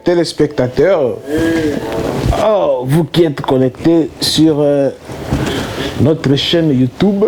Téléspectateurs, vous qui êtes connectés sur notre chaîne YouTube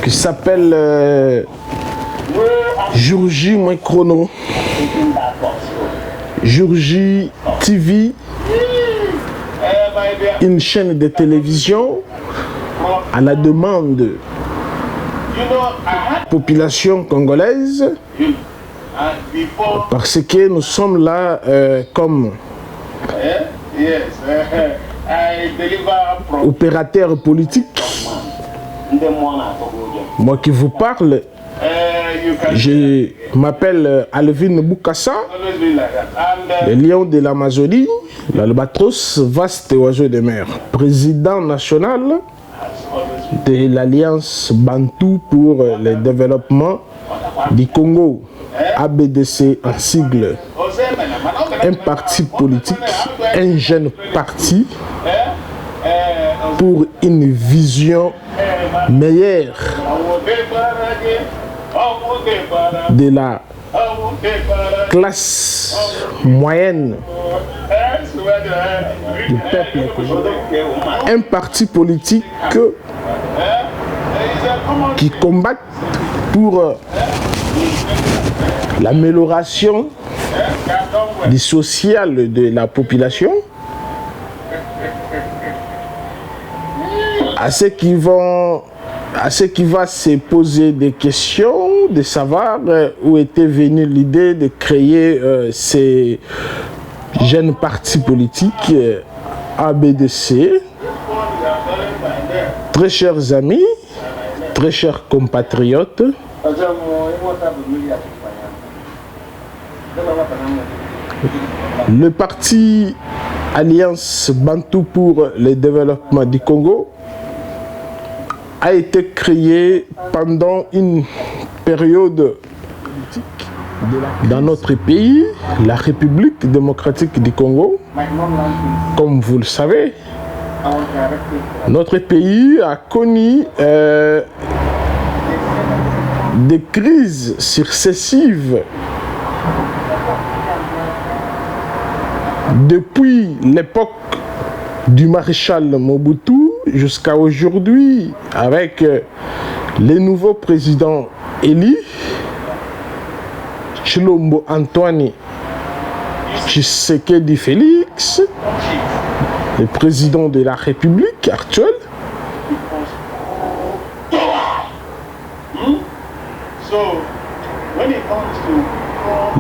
qui s'appelle Jour J moins chrono, Jour J TV, une chaîne de télévision à la demande de la population congolaise, parce que nous sommes là comme opérateurs politiques. Moi qui vous parle, je m'appelle Alvin Boukassa, le lion de l'Amazonie, l'albatros, vaste oiseau de mer, président national de l'Alliance Bantou pour le développement du Congo, ABDC en sigle, un parti politique, un jeune parti pour une vision meilleure de la classe moyenne du peuple congolais, un parti politique qui combat pour l'amélioration du social de la population, à ceux qui vont se poser des questions, de savoir où était venue l'idée de créer ces jeunes partis politiques ABDC. Très chers amis, très chers compatriotes, le parti Alliance Bantou pour le développement du Congo a été créé pendant une période dans notre pays, la République démocratique du Congo. Comme vous le savez, notre pays a connu des crises successives depuis l'époque du maréchal Mobutu jusqu'à aujourd'hui, avec les nouveaux présidents élus, Tshilombo Antoine Tshisekedi Félix, le président de la République actuelle.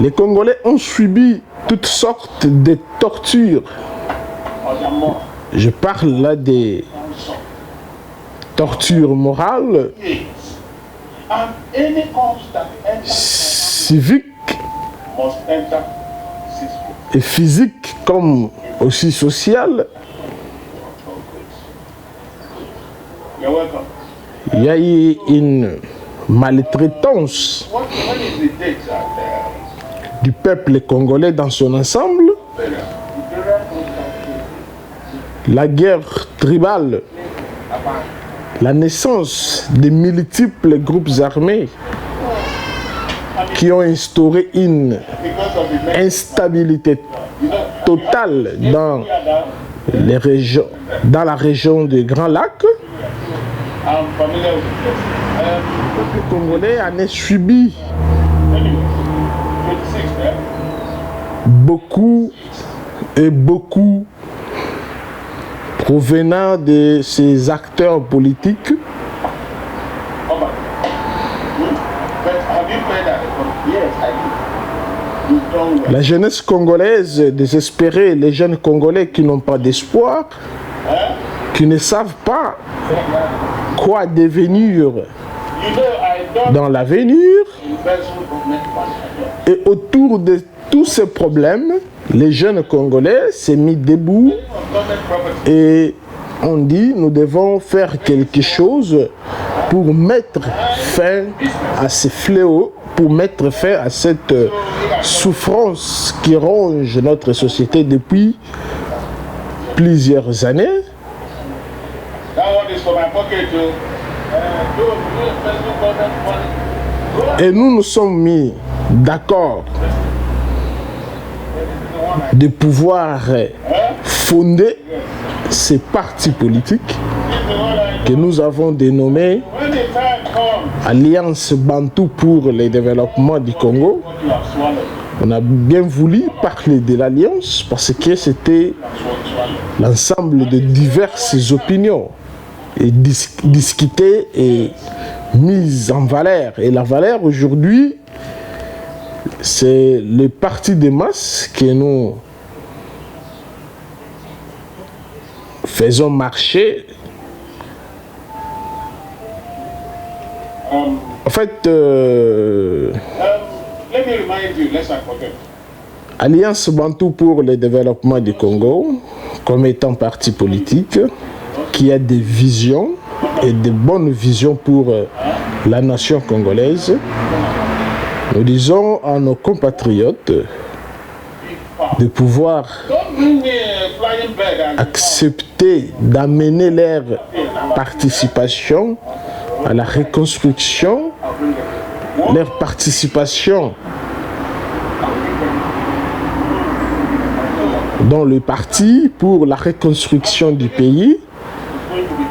Les Congolais ont subi toutes sortes de tortures. Je parle là des tortures morales, civiques et physiques, comme aussi sociales. Il y a eu une maltraitance du peuple congolais dans son ensemble, la guerre tribale, la naissance de multiples groupes armés qui ont instauré une instabilité totale dans la région du Grand Lac. Le peuple congolais en a subi beaucoup provenant de ces acteurs politiques. La jeunesse congolaise désespérée, les jeunes Congolais qui n'ont pas d'espoir, qui ne savent pas quoi devenir dans l'avenir. Et autour de tous ces problèmes, les jeunes Congolais s'est mis debout et on dit nous devons faire quelque chose pour mettre fin à ces fléaux, pour mettre fin à cette souffrance qui ronge notre société depuis plusieurs années. Et nous nous sommes mis d'accord de pouvoir fonder ces partis politiques que nous avons dénommés Alliance Bantou pour le développement du Congo. On a bien voulu parler de l'Alliance parce que c'était l'ensemble de diverses opinions et discutées et mises en valeur. Et la valeur aujourd'hui, c'est le parti de masse que nous faisons marcher. En fait, Alliance Bantou pour le développement du Congo, comme étant parti politique qui a des visions et de bonnes visions pour la nation congolaise, nous disons à nos compatriotes de pouvoir accepter d'amener leur participation à la reconstruction, leur participation dans le parti pour la reconstruction du pays.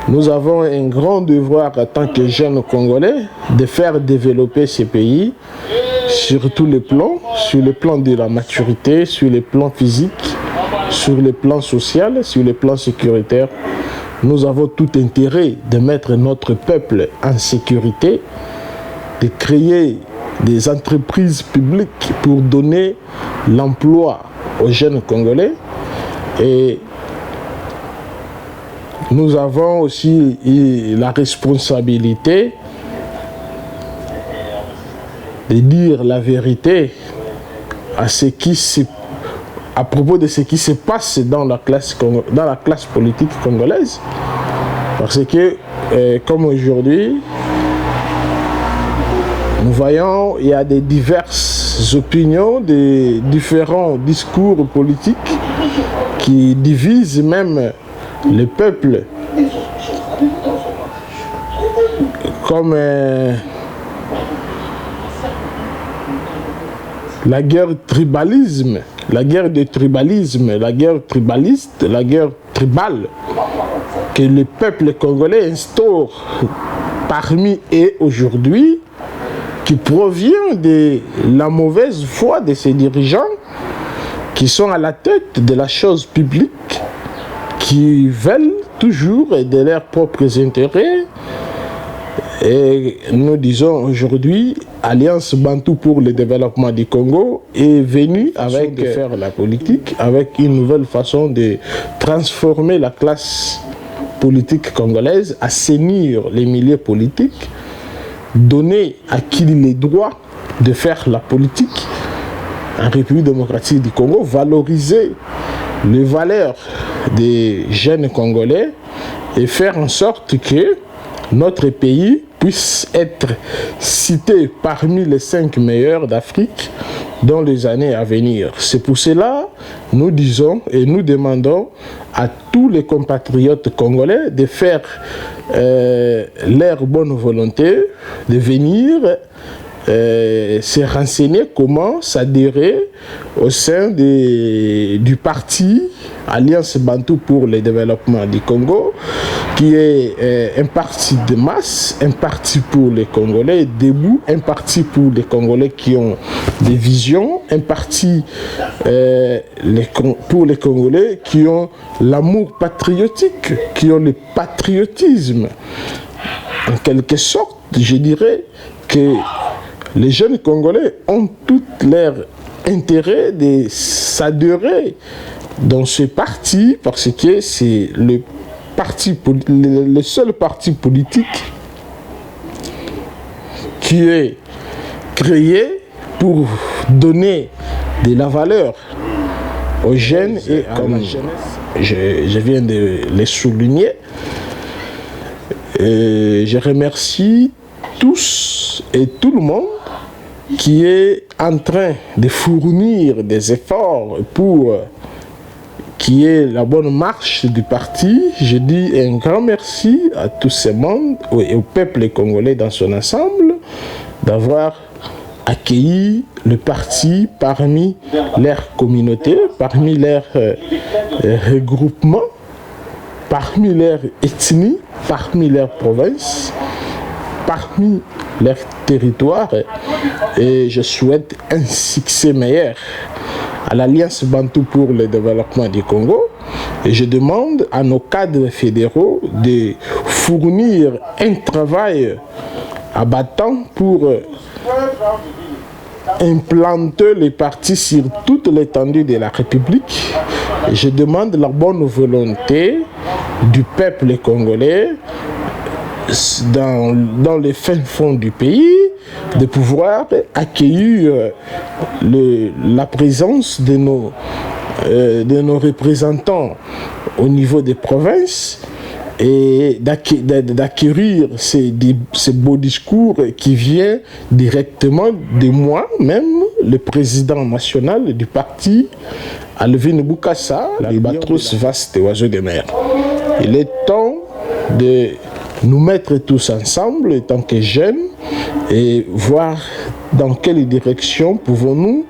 Nous avons un grand devoir en tant que jeunes Congolais de faire développer ce pays sur tous les plans, sur le plan de la maturité, sur le plan physique, sur le plan social, sur le plan sécuritaire. Nous avons tout intérêt de mettre notre peuple en sécurité, de créer des entreprises publiques pour donner l'emploi aux jeunes Congolais. Et nous avons aussi la responsabilité de dire la vérité à propos de ce qui se passe dans la classe politique congolaise. Parce que, comme aujourd'hui, nous voyons, il y a des diverses opinions, des différents discours politiques qui divisent même le peuple, comme la guerre tribalisme, la guerre de tribalisme, la guerre tribaliste, la guerre tribale que le peuple congolais instaure parmi eux aujourd'hui, qui provient de la mauvaise foi de ses dirigeants qui sont à la tête de la chose publique, qui veulent toujours de leurs propres intérêts. Et nous disons aujourd'hui, Alliance Bantou pour le développement du Congo est venue avec de faire la politique, avec une nouvelle façon de transformer la classe politique congolaise, assainir les milieux politiques, donner à qui les droits de faire la politique en République démocratique du Congo, valoriser les valeurs des jeunes Congolais et faire en sorte que notre pays puisse être cité parmi les 5 meilleurs d'Afrique dans les années à venir. C'est pour cela que nous disons et nous demandons à tous les compatriotes congolais de faire leur bonne volonté, de venir se renseigner comment s'adhérer au sein du parti Alliance Bantou pour le développement du Congo, qui est un parti de masse, un parti pour les Congolais debout, un parti pour les Congolais qui ont des visions, un parti pour les Congolais qui ont l'amour patriotique, qui ont le patriotisme. En quelque sorte, je dirais que les jeunes Congolais ont tout leur intérêt de s'adhérer dans ce parti parce que c'est le seul parti politique qui est créé pour donner de la valeur aux jeunes et comme je viens de les souligner. Et je remercie tous et tout le monde qui est en train de fournir des efforts pour qu'il y ait la bonne marche du parti. Je dis un grand merci à tous ces mondes et au peuple congolais dans son ensemble d'avoir accueilli le parti parmi leurs communautés, parmi leurs regroupements, parmi leurs ethnies, parmi leurs provinces, parmi leurs territoires. Et je souhaite un succès meilleur à l'Alliance Bantou pour le développement du Congo. Et je demande à nos cadres fédéraux de fournir un travail abattant pour implanter les partis sur toute l'étendue de la République. Et je demande la bonne volonté du peuple congolais dans les fins fonds du pays de pouvoir accueillir la présence de nos représentants au niveau des provinces et d'acquérir ces beaux discours qui viennent directement de moi-même, le président national du parti, Alvin Boukassa, l'albatros vaste oiseau de mer. Il est temps de nous mettre tous ensemble en tant que jeunes et voir dans quelle direction pouvons-nous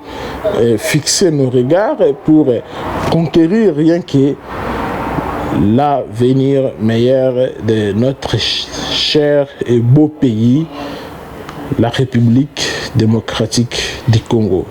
fixer nos regards pour conquérir rien que l'avenir meilleur de notre cher et beau pays, la République démocratique du Congo.